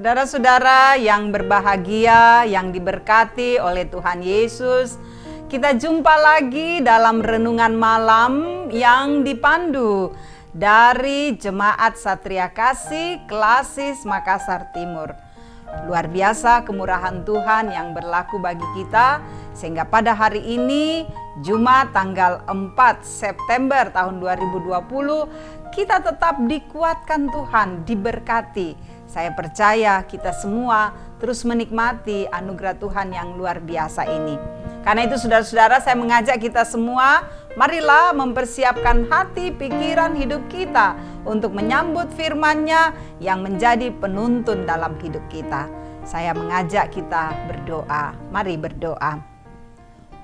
Saudara-saudara yang berbahagia, yang diberkati oleh Tuhan Yesus, kita jumpa lagi dalam renungan malam yang dipandu dari Jemaat Satria Kasih Klasis Makassar Timur. Luar biasa kemurahan Tuhan yang berlaku bagi kita, sehingga pada hari ini, Jumat tanggal 4 September tahun 2020, kita tetap dikuatkan Tuhan, diberkati. Saya percaya kita semua terus menikmati anugerah Tuhan yang luar biasa ini. Karena itu saudara-saudara, saya mengajak kita semua, marilah mempersiapkan hati, pikiran, hidup kita untuk menyambut firman-Nya yang menjadi penuntun dalam hidup kita. Saya mengajak kita berdoa. Mari berdoa.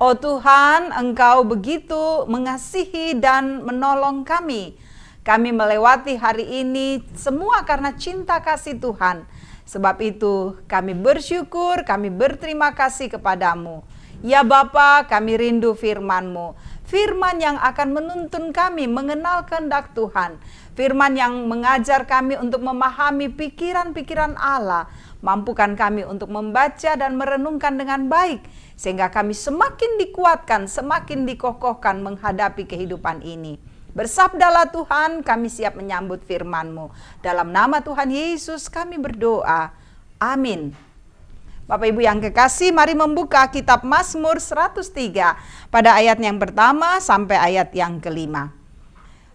Oh Tuhan, Engkau begitu mengasihi dan menolong kami. Kami melewati hari ini semua karena cinta kasih Tuhan. Sebab itu kami bersyukur, kami berterima kasih kepadamu. Ya Bapa, kami rindu firman-Mu. Firman yang akan menuntun kami mengenal kehendak Tuhan. Firman yang mengajar kami untuk memahami pikiran-pikiran Allah. Mampukan kami untuk membaca dan merenungkan dengan baik. Sehingga kami semakin dikuatkan, semakin dikokohkan menghadapi kehidupan ini. Bersabdalah Tuhan, kami siap menyambut firman-Mu. Dalam nama Tuhan Yesus kami berdoa. Amin. Bapak Ibu yang kekasih, mari membuka kitab Mazmur 103 pada ayat yang pertama sampai ayat yang kelima.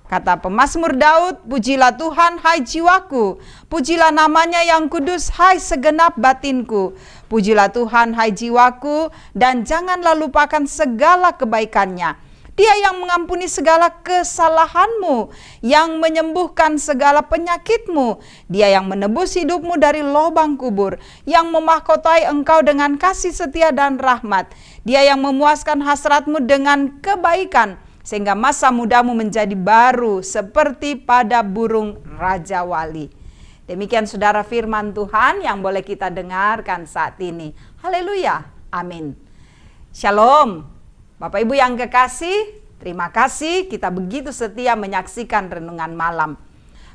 Kata pemazmur Daud, pujilah Tuhan hai jiwaku, pujilah namanya yang kudus hai segenap batinku. Pujilah Tuhan hai jiwaku, dan janganlah lupakan segala kebaikannya. Dia yang mengampuni segala kesalahanmu, yang menyembuhkan segala penyakitmu. Dia yang menebus hidupmu dari lubang kubur, yang memahkotai engkau dengan kasih setia dan rahmat. Dia yang memuaskan hasratmu dengan kebaikan, sehingga masa mudamu menjadi baru seperti pada burung Raja Wali. Demikian saudara firman Tuhan yang boleh kita dengarkan saat ini. Haleluya, amin. Shalom. Bapak Ibu yang kekasih, terima kasih kita begitu setia menyaksikan renungan malam.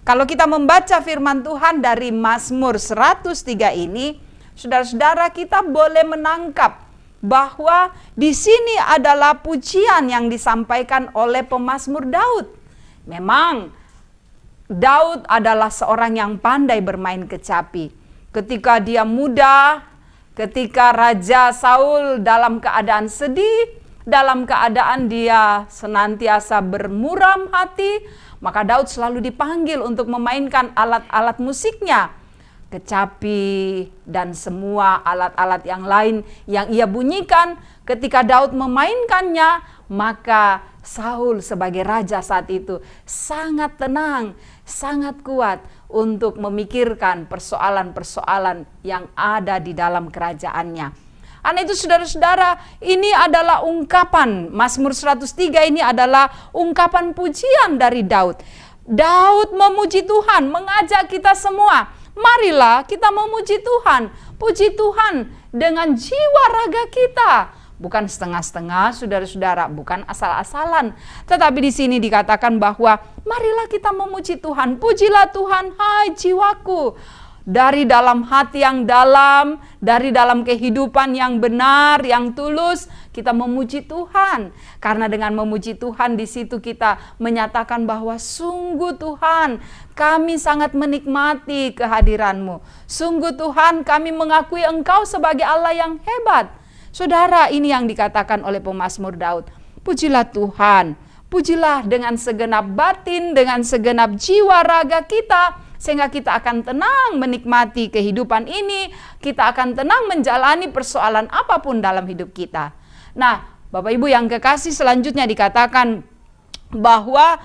Kalau kita membaca firman Tuhan dari Mazmur 103 ini, saudara-saudara kita boleh menangkap bahwa di sini adalah pujian yang disampaikan oleh pemazmur Daud. Memang Daud adalah seorang yang pandai bermain kecapi. Ketika dia muda, ketika Raja Saul dalam keadaan sedih, dalam keadaan dia senantiasa bermuram hati, maka Daud selalu dipanggil untuk memainkan alat-alat musiknya. Kecapi dan semua alat-alat yang lain yang ia bunyikan, ketika Daud memainkannya, maka Saul sebagai raja saat itu sangat tenang, sangat kuat untuk memikirkan persoalan-persoalan yang ada di dalam kerajaannya. Karena itu saudara-saudara, ini adalah ungkapan, Mazmur 103 ini adalah ungkapan pujian dari Daud. Daud memuji Tuhan, mengajak kita semua, marilah kita memuji Tuhan. Puji Tuhan dengan jiwa raga kita. Bukan setengah-setengah saudara-saudara, bukan asal-asalan. Tetapi di sini dikatakan bahwa marilah kita memuji Tuhan. Pujilah Tuhan, hai jiwaku. Dari dalam hati yang dalam, dari dalam kehidupan yang benar, yang tulus, kita memuji Tuhan. Karena dengan memuji Tuhan di situ kita menyatakan bahwa sungguh Tuhan, kami sangat menikmati kehadiran-Mu. Sungguh Tuhan, kami mengakui Engkau sebagai Allah yang hebat. Saudara, ini yang dikatakan oleh pemazmur Daud. Pujilah Tuhan, pujilah dengan segenap batin, dengan segenap jiwa raga kita, sehingga kita akan tenang menikmati kehidupan ini, kita akan tenang menjalani persoalan apapun dalam hidup kita. Nah, Bapak Ibu yang kekasih, selanjutnya dikatakan bahwa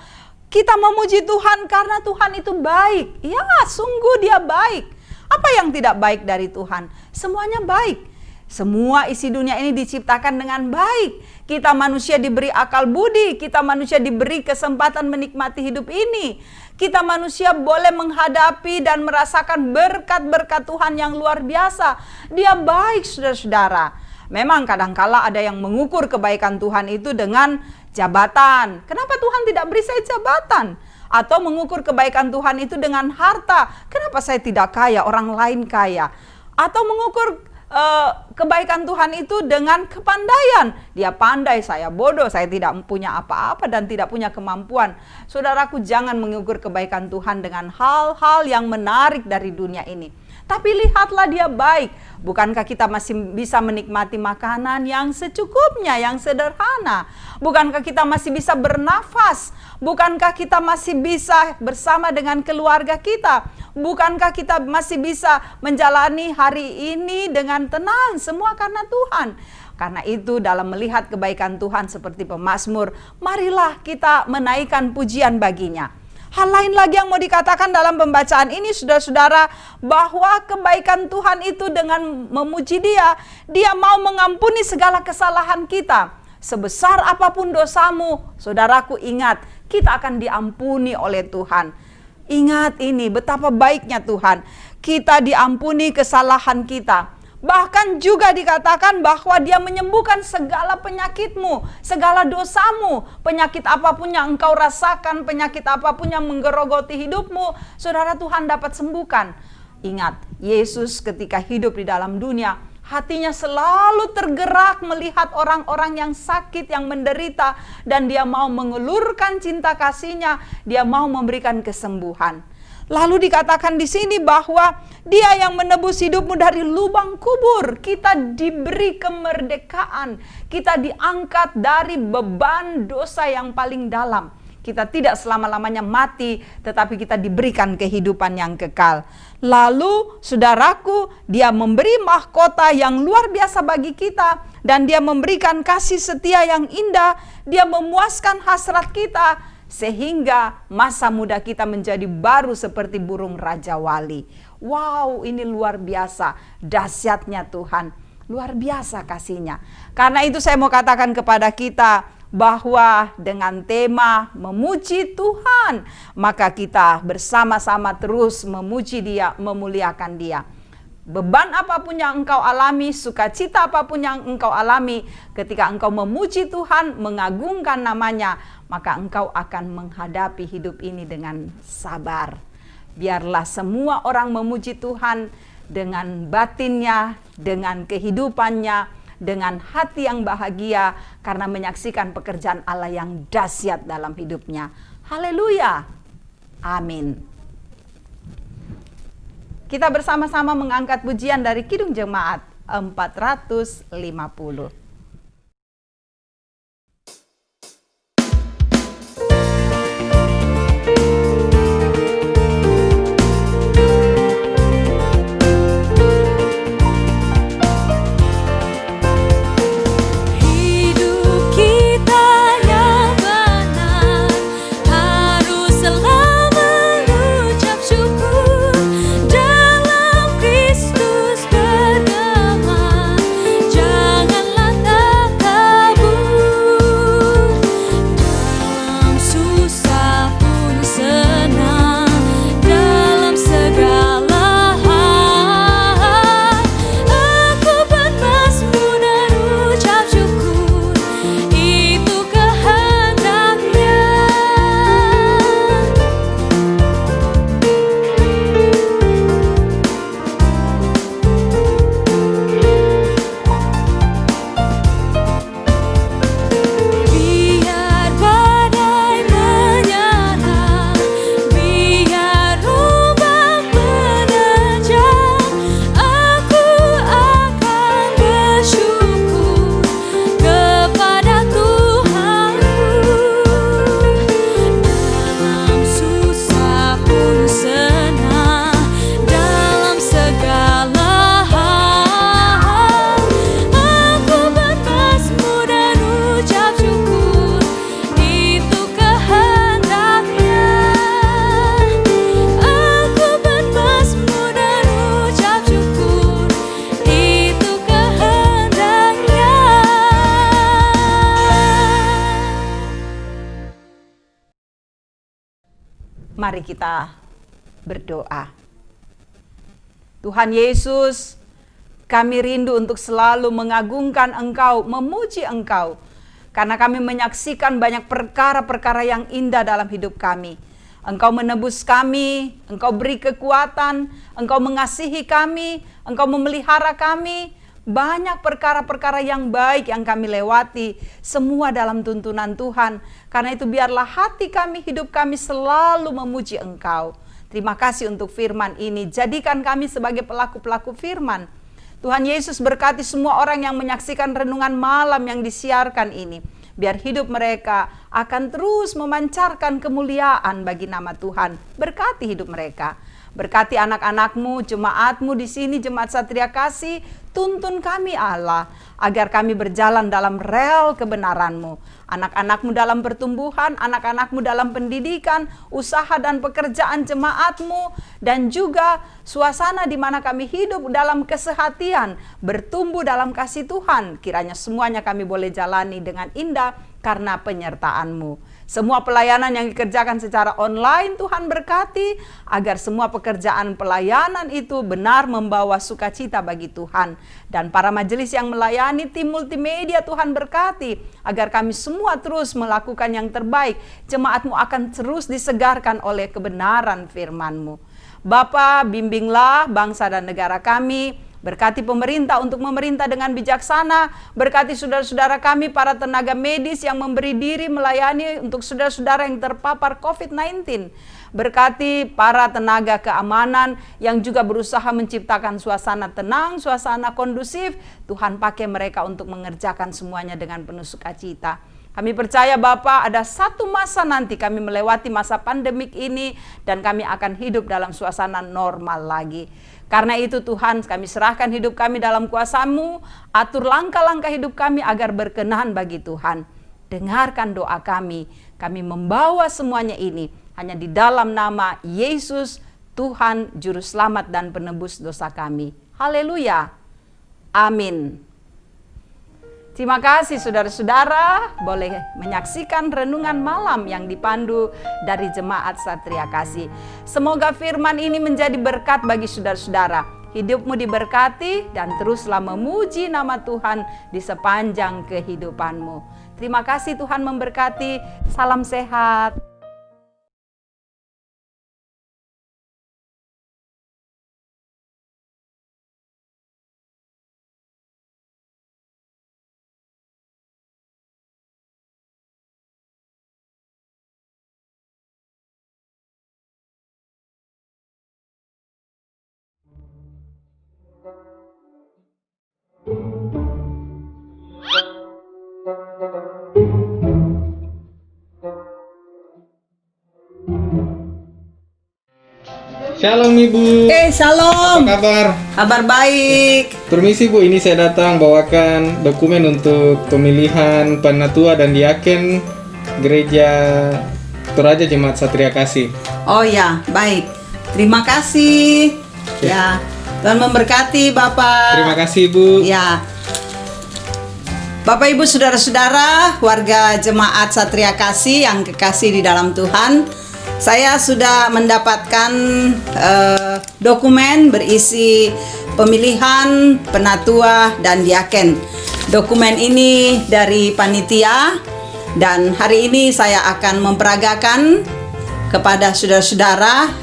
kita memuji Tuhan karena Tuhan itu baik. Ya, sungguh Dia baik. Apa yang tidak baik dari Tuhan? Semuanya baik. Semua isi dunia ini diciptakan dengan baik. Kita manusia diberi akal budi, kita manusia diberi kesempatan menikmati hidup ini. Kita manusia boleh menghadapi dan merasakan berkat-berkat Tuhan yang luar biasa. Dia baik, saudara-saudara. Memang kadangkala ada yang mengukur kebaikan Tuhan itu dengan jabatan. Kenapa Tuhan tidak beri saya jabatan? Atau mengukur kebaikan Tuhan itu dengan harta. Kenapa saya tidak kaya, orang lain kaya? Atau mengukur kebaikan Tuhan itu dengan kepandaian. Dia pandai, saya bodoh, saya tidak punya apa-apa dan tidak punya kemampuan. Saudaraku, jangan mengukur kebaikan Tuhan dengan hal-hal yang menarik dari dunia ini. Tapi lihatlah dia baik. Bukankah kita masih bisa menikmati makanan yang secukupnya, yang sederhana? Bukankah kita masih bisa bernafas? Bukankah kita masih bisa bersama dengan keluarga kita? Bukankah kita masih bisa menjalani hari ini dengan tenang? Semua karena Tuhan. Karena itu dalam melihat kebaikan Tuhan seperti pemazmur, marilah kita menaikkan pujian baginya. Hal lain lagi yang mau dikatakan dalam pembacaan ini, saudara-saudara, bahwa kebaikan Tuhan itu dengan memuji Dia, Dia mau mengampuni segala kesalahan kita. Sebesar apapun dosamu, saudaraku, ingat, kita akan diampuni oleh Tuhan. Ingat ini, betapa baiknya Tuhan. Kita diampuni kesalahan kita. Bahkan juga dikatakan bahwa Dia menyembuhkan segala penyakitmu, segala dosamu. Penyakit apapun yang engkau rasakan, penyakit apapun yang menggerogoti hidupmu, saudara, Tuhan dapat sembuhkan. Ingat, Yesus ketika hidup di dalam dunia, hatinya selalu tergerak melihat orang-orang yang sakit, yang menderita. Dan Dia mau mengelurkan cinta kasih-Nya, Dia mau memberikan kesembuhan. Lalu dikatakan di sini bahwa Dia yang menebus hidupmu dari lubang kubur. Kita diberi kemerdekaan. Kita diangkat dari beban dosa yang paling dalam. Kita tidak selama-lamanya mati, tetapi kita diberikan kehidupan yang kekal. Lalu, saudaraku, Dia memberi mahkota yang luar biasa bagi kita. Dan Dia memberikan kasih setia yang indah. Dia memuaskan hasrat kita. Sehingga masa muda kita menjadi baru seperti burung Raja Wali. Wow, ini luar biasa dahsyatnya Tuhan. Luar biasa kasih-Nya. Karena itu saya mau katakan kepada kita bahwa dengan tema memuji Tuhan, maka kita bersama-sama terus memuji Dia, memuliakan Dia. Beban apapun yang engkau alami, sukacita apapun yang engkau alami, ketika engkau memuji Tuhan, mengagungkan namanya, maka engkau akan menghadapi hidup ini dengan sabar. Biarlah semua orang memuji Tuhan dengan batinnya, dengan kehidupannya, dengan hati yang bahagia, karena menyaksikan pekerjaan Allah yang dahsyat dalam hidupnya. Haleluya. Amin. Kita bersama-sama mengangkat pujian dari Kidung Jemaat 450. Mari kita berdoa. Tuhan Yesus, kami rindu untuk selalu mengagungkan Engkau, memuji Engkau. Karena kami menyaksikan banyak perkara-perkara yang indah dalam hidup kami. Engkau menebus kami, Engkau beri kekuatan, Engkau mengasihi kami, Engkau memelihara kami. Banyak perkara-perkara yang baik yang kami lewati, semua dalam tuntunan Tuhan. Karena itu biarlah hati kami, hidup kami selalu memuji Engkau. Terima kasih untuk firman ini. Jadikan kami sebagai pelaku-pelaku firman. Tuhan Yesus berkati semua orang yang menyaksikan renungan malam yang disiarkan ini. Biar hidup mereka akan terus memancarkan kemuliaan bagi nama Tuhan. Berkati hidup mereka. Berkati anak-anakmu, jemaatmu di sini, Jemaat Satria Kasih. Tuntun kami Allah, agar kami berjalan dalam rel kebenaran-Mu. Anak-anakmu dalam pertumbuhan, anak-anakmu dalam pendidikan, usaha dan pekerjaan jemaat-Mu, dan juga suasana di mana kami hidup dalam kesehatian, bertumbuh dalam kasih Tuhan. Kiranya semuanya kami boleh jalani dengan indah karena penyertaan-Mu. Semua pelayanan yang dikerjakan secara online, Tuhan berkati agar semua pekerjaan pelayanan itu benar membawa sukacita bagi Tuhan. Dan para majelis yang melayani, tim multimedia, Tuhan berkati agar kami semua terus melakukan yang terbaik. Jemaat-Mu akan terus disegarkan oleh kebenaran firman-Mu. Bapa, bimbinglah bangsa dan negara kami. Berkati pemerintah untuk memerintah dengan bijaksana. Berkati saudara-saudara kami, para tenaga medis yang memberi diri melayani untuk saudara-saudara yang terpapar COVID-19. Berkati para tenaga keamanan yang juga berusaha menciptakan suasana tenang, suasana kondusif. Tuhan pakai mereka untuk mengerjakan semuanya dengan penuh sukacita. Kami percaya Bapa, ada satu masa nanti kami melewati masa pandemik ini dan kami akan hidup dalam suasana normal lagi. Karena itu Tuhan, kami serahkan hidup kami dalam kuasa-Mu, atur langkah-langkah hidup kami agar berkenan bagi Tuhan. Dengarkan doa kami membawa semuanya ini hanya di dalam nama Yesus, Tuhan, Juru Selamat dan Penebus dosa kami. Haleluya. Amin. Terima kasih saudara-saudara, boleh menyaksikan renungan malam yang dipandu dari Jemaat Satria Kasih. Semoga firman ini menjadi berkat bagi saudara-saudara. Hidupmu diberkati dan teruslah memuji nama Tuhan di sepanjang kehidupanmu. Terima kasih, Tuhan memberkati. Salam sehat. Shalom Ibu. Shalom. Apa kabar? Kabar baik. Permisi Bu, ini saya datang bawakan dokumen untuk pemilihan penatua dan diaken Gereja Toraja Jemaat Satria Kasih. Oh ya, baik. Terima kasih. Ya, Tuhan memberkati Bapak. Terima kasih Bu. Ya. Bapak Ibu saudara-saudara, warga Jemaat Satria Kasih yang kekasih di dalam Tuhan, saya sudah mendapatkan dokumen berisi pemilihan penatua dan diaken. Dokumen ini dari panitia dan hari ini saya akan memperagakan kepada saudara-saudara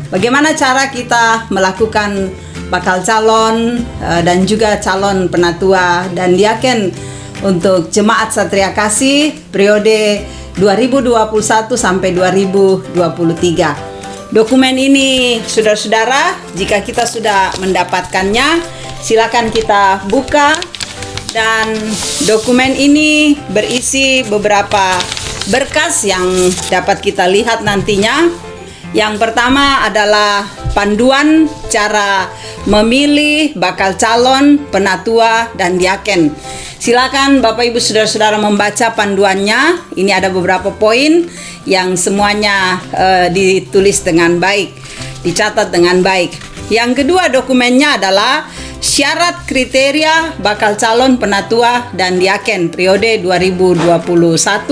bagaimana cara kita melakukan bakal calon dan juga calon penatua dan diaken untuk Jemaat Satria Kasih periode 2021 sampai 2023. Dokumen ini saudara-saudara, jika kita sudah mendapatkannya, silakan kita buka. Dan dokumen ini berisi beberapa berkas yang dapat kita lihat nantinya. Yang pertama adalah panduan cara memilih bakal calon penatua dan diaken. Silakan Bapak Ibu saudara-saudara membaca panduannya. Ini ada beberapa poin yang semuanya ditulis dengan baik, dicatat dengan baik. Yang kedua dokumennya adalah syarat kriteria bakal calon penatua dan diaken periode 2021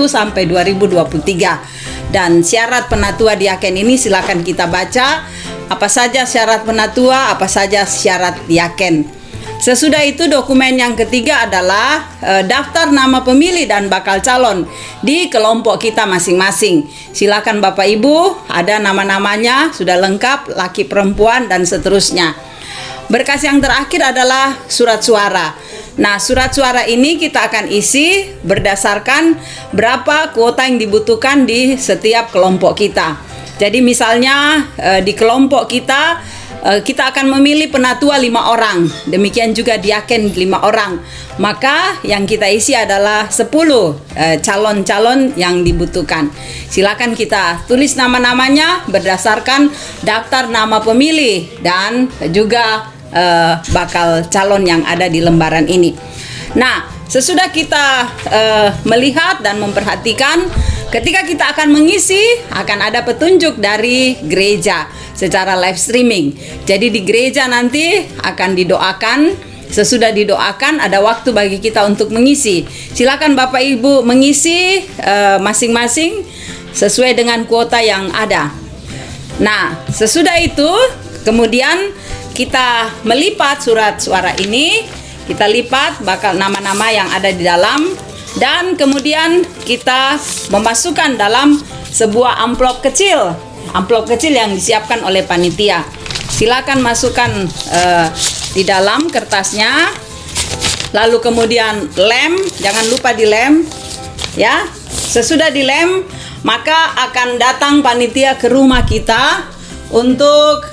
sampai 2023. Dan syarat penatua diaken ini silakan kita baca. Apa saja syarat penatua, apa saja syarat diaken. Sesudah itu dokumen yang ketiga adalah daftar nama pemilih dan bakal calon di kelompok kita masing-masing. Silakan Bapak Ibu, ada nama-namanya sudah lengkap, laki perempuan dan seterusnya. Berkas yang terakhir adalah surat suara. Nah, surat suara ini kita akan isi berdasarkan berapa kuota yang dibutuhkan di setiap kelompok kita. Jadi misalnya di kelompok kita akan memilih penatua 5 orang, demikian juga diaken 5 orang. Maka yang kita isi adalah 10 calon-calon yang dibutuhkan. Silakan kita tulis nama-namanya berdasarkan daftar nama pemilih dan juga bakal calon yang ada di lembaran ini. Nah, sesudah kita melihat dan memperhatikan, ketika kita akan mengisi, akan ada petunjuk dari gereja secara live streaming. Jadi di gereja nanti akan didoakan. Sesudah didoakan, ada waktu bagi kita untuk mengisi. Silakan Bapak Ibu mengisi masing-masing sesuai dengan kuota yang ada. Nah, sesudah itu kemudian kita melipat surat suara ini, kita lipat bakal nama-nama yang ada di dalam, dan kemudian kita memasukkan dalam sebuah amplop kecil yang disiapkan oleh panitia. Silakan masukkan di dalam kertasnya, lalu kemudian lem, jangan lupa dilem, ya. Sesudah dilem, maka akan datang panitia ke rumah kita untuk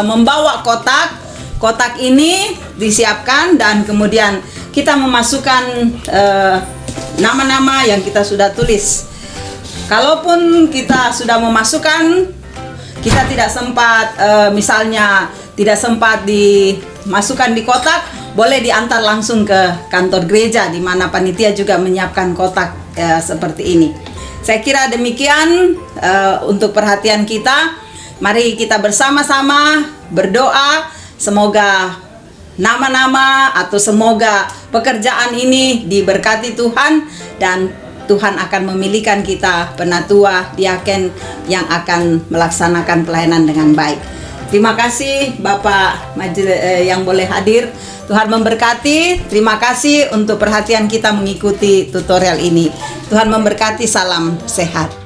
membawa kotak. Kotak ini disiapkan dan kemudian kita memasukkan nama-nama yang kita sudah tulis. Kalaupun kita sudah memasukkan, kita tidak sempat misalnya tidak sempat dimasukkan di kotak, boleh diantar langsung ke kantor gereja di mana panitia juga menyiapkan kotak seperti ini. Saya kira demikian untuk perhatian kita. Mari kita bersama-sama berdoa, semoga nama-nama atau semoga pekerjaan ini diberkati Tuhan, dan Tuhan akan memilihkan kita penatua, diaken yang akan melaksanakan pelayanan dengan baik. Terima kasih Bapak yang boleh hadir. Tuhan memberkati. Terima kasih untuk perhatian kita mengikuti tutorial ini. Tuhan memberkati. Salam sehat.